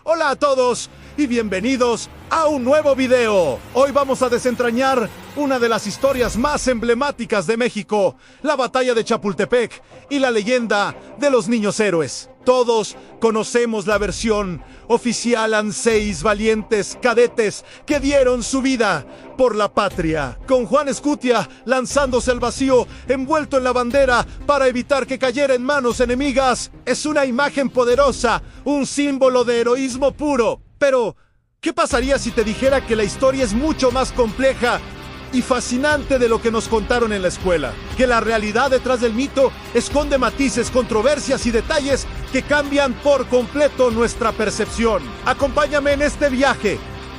Hola a todos y bienvenidos a un nuevo video. Hoy vamos a desentrañar una de las historias más emblemáticas de México, la batalla de Chapultepec y la leyenda de los niños héroes. Todos conocemos la versión oficial. Eran 6 valientes cadetes que dieron su vida por la patria, con Juan Escutia lanzándose al vacío, envuelto en la bandera para evitar que cayera en manos enemigas. Es una imagen poderosa, un símbolo de heroísmo puro. Pero, ¿qué pasaría si te dijera que la historia es mucho más compleja y fascinante de lo que nos contaron en la escuela? Que la realidad detrás del mito esconde matices, controversias y detalles que cambian por completo nuestra percepción. Acompáñame en este viaje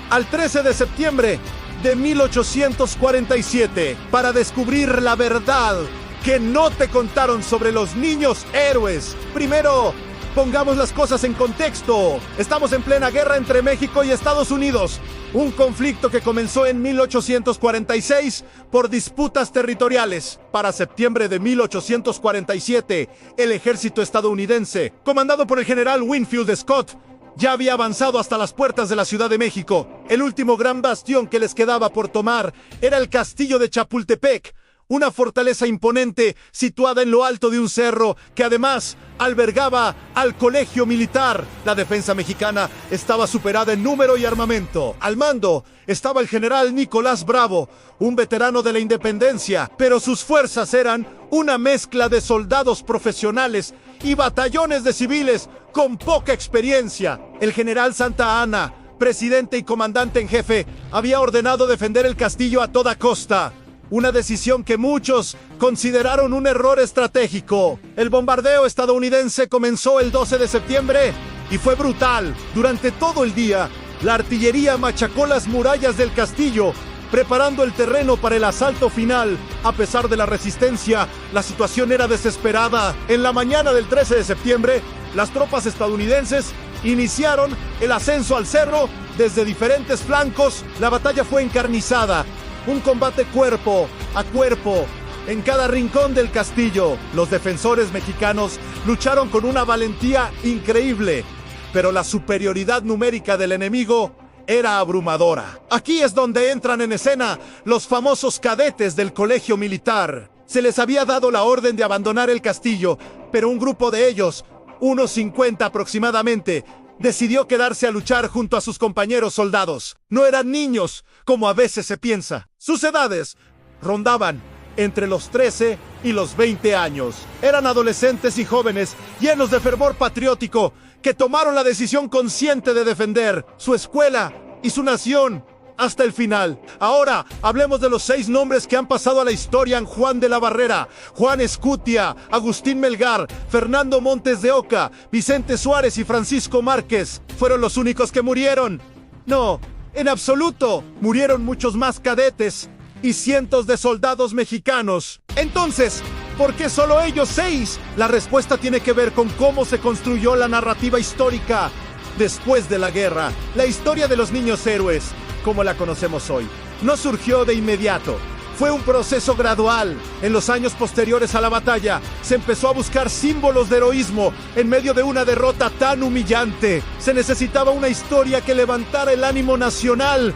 al 13 de septiembre de 1847 para descubrir la verdad que no te contaron sobre los niños héroes. Primero, pongamos las cosas en contexto. Estamos en plena guerra entre México y Estados Unidos. Un conflicto que comenzó en 1846 por disputas territoriales. Para septiembre de 1847, el ejército estadounidense, comandado por el general Winfield Scott, ya había avanzado hasta las puertas de la Ciudad de México. El último gran bastión que les quedaba por tomar era el castillo de Chapultepec, una fortaleza imponente situada en lo alto de un cerro que además albergaba al colegio militar. La defensa mexicana estaba superada en número y armamento. Al mando estaba el general Nicolás Bravo, un veterano de la independencia, pero sus fuerzas eran una mezcla de soldados profesionales y batallones de civiles con poca experiencia. El general Santa Anna, presidente y comandante en jefe, había ordenado defender el castillo a toda costa. Una decisión que muchos consideraron un error estratégico. El bombardeo estadounidense comenzó el 12 de septiembre y fue brutal. Durante todo el día, la artillería machacó las murallas del castillo, preparando el terreno para el asalto final. A pesar de la resistencia, la situación era desesperada. En la mañana del 13 de septiembre, las tropas estadounidenses iniciaron el ascenso al cerro desde diferentes flancos. La batalla fue encarnizada. Un combate cuerpo a cuerpo en cada rincón del castillo. Los defensores mexicanos lucharon con una valentía increíble, pero la superioridad numérica del enemigo era abrumadora. Aquí es donde entran en escena los famosos cadetes del colegio militar. Se les había dado la orden de abandonar el castillo, pero un grupo de ellos, unos 50 aproximadamente, decidió quedarse a luchar junto a sus compañeros soldados. No eran niños, como a veces se piensa. Sus edades rondaban entre los 13 y los 20 años. Eran adolescentes y jóvenes llenos de fervor patriótico que tomaron la decisión consciente de defender su escuela y su nación hasta el final. Ahora hablemos de los 6 nombres que han pasado a la historia en Juan de la Barrera, Juan Escutia, Agustín Melgar, Fernando Montes de Oca, Vicente Suárez y Francisco Márquez. ¿Fueron los únicos que murieron? No, en absoluto. Murieron muchos más cadetes y cientos de soldados mexicanos. Entonces, ¿por qué solo ellos 6? La respuesta tiene que ver con cómo se construyó la narrativa histórica después de la guerra. La historia de los niños héroes, como la conocemos hoy, no surgió de inmediato. Fue un proceso gradual. En los años posteriores a la batalla, se empezó a buscar símbolos de heroísmo en medio de una derrota tan humillante. Se necesitaba una historia que levantara el ánimo nacional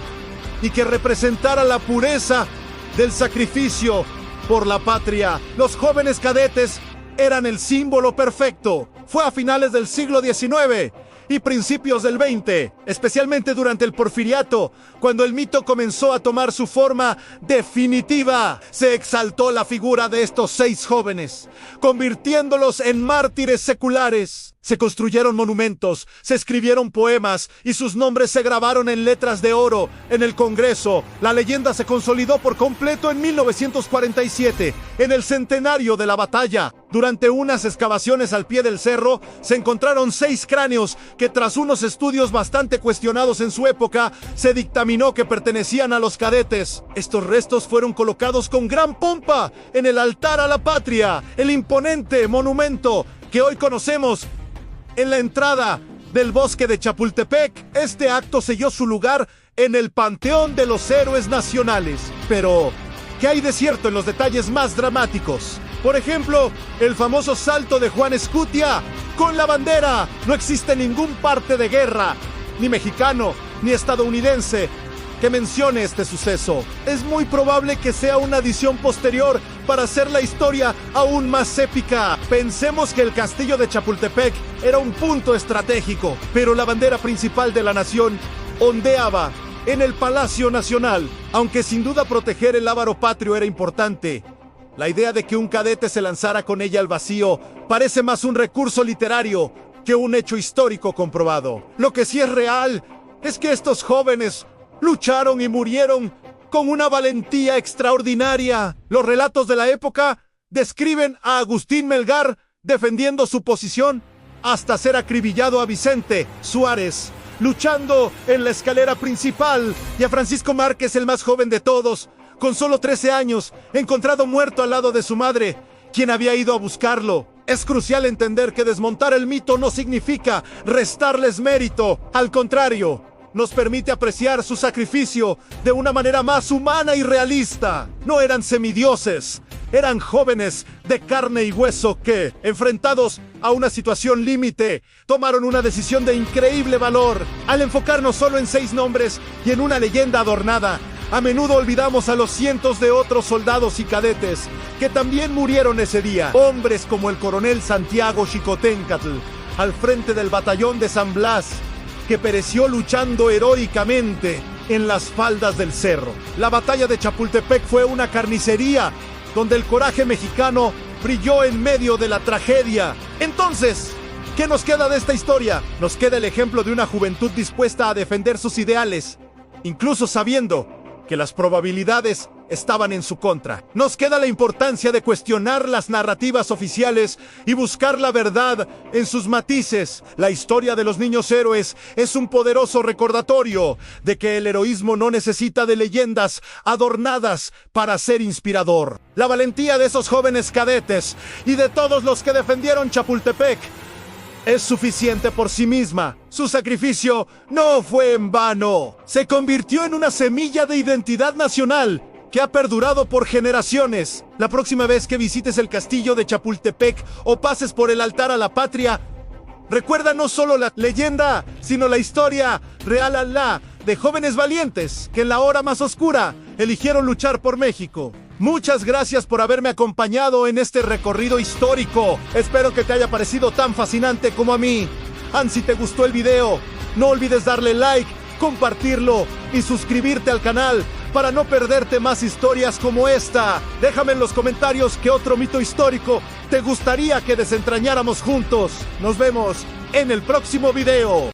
y que representara la pureza del sacrificio por la patria. Los jóvenes cadetes eran el símbolo perfecto. Fue a finales del siglo XIX y principios del XX, especialmente durante el Porfiriato, cuando el mito comenzó a tomar su forma definitiva. Se exaltó la figura de estos 6 jóvenes, convirtiéndolos en mártires seculares. Se construyeron monumentos, se escribieron poemas y sus nombres se grabaron en letras de oro en el Congreso. La leyenda se consolidó por completo en 1947, en el centenario de la batalla. Durante unas excavaciones al pie del cerro, se encontraron 6 cráneos que, tras unos estudios bastante cuestionados en su época, se dictaminó que pertenecían a los cadetes. Estos restos fueron colocados con gran pompa en el altar a la patria, el imponente monumento que hoy conocemos en la entrada del bosque de Chapultepec. Este acto selló su lugar en el Panteón de los Héroes Nacionales. Pero, ¿qué hay de cierto en los detalles más dramáticos? Por ejemplo, el famoso salto de Juan Escutia con la bandera. No existe ningún parte de guerra ni mexicano, ni estadounidense que mencione este suceso. Es muy probable que sea una adición posterior para hacer la historia aún más épica. Pensemos que el castillo de Chapultepec era un punto estratégico, pero la bandera principal de la nación ondeaba en el Palacio Nacional. Aunque sin duda proteger el lábaro patrio era importante, la idea de que un cadete se lanzara con ella al vacío parece más un recurso literario que un hecho histórico comprobado. Lo que sí es real es que estos jóvenes lucharon y murieron con una valentía extraordinaria. Los relatos de la época describen a Agustín Melgar defendiendo su posición hasta ser acribillado a Vicente Suárez, luchando en la escalera principal, y a Francisco Márquez, el más joven de todos, con solo 13 años, encontrado muerto al lado de su madre, quien había ido a buscarlo. Es crucial entender que desmontar el mito no significa restarles mérito. Al contrario, nos permite apreciar su sacrificio de una manera más humana y realista. No eran semidioses, eran jóvenes de carne y hueso que, enfrentados a una situación límite, tomaron una decisión de increíble valor. Al enfocarnos solo en 6 nombres y en una leyenda adornada, a menudo olvidamos a los cientos de otros soldados y cadetes que también murieron ese día. Hombres como el coronel Santiago Xicoténcatl, al frente del batallón de San Blas, que pereció luchando heroicamente en las faldas del cerro. La batalla de Chapultepec fue una carnicería donde el coraje mexicano brilló en medio de la tragedia. Entonces, ¿qué nos queda de esta historia? Nos queda el ejemplo de una juventud dispuesta a defender sus ideales, incluso sabiendo que las probabilidades estaban en su contra. Nos queda la importancia de cuestionar las narrativas oficiales y buscar la verdad en sus matices. La historia de los niños héroes es un poderoso recordatorio de que el heroísmo no necesita de leyendas adornadas para ser inspirador. La valentía de esos jóvenes cadetes y de todos los que defendieron Chapultepec es suficiente por sí misma. Su sacrificio no fue en vano. Se convirtió en una semilla de identidad nacional que ha perdurado por generaciones. La próxima vez que visites el castillo de Chapultepec o pases por el altar a la patria, recuerda no solo la leyenda, sino la historia real de jóvenes valientes que en la hora más oscura eligieron luchar por México. Muchas gracias por haberme acompañado en este recorrido histórico. Espero que te haya parecido tan fascinante como a mí. Si te gustó el video, no olvides darle like, compartirlo y suscribirte al canal para no perderte más historias como esta. Déjame en los comentarios qué otro mito histórico te gustaría que desentrañáramos juntos. Nos vemos en el próximo video.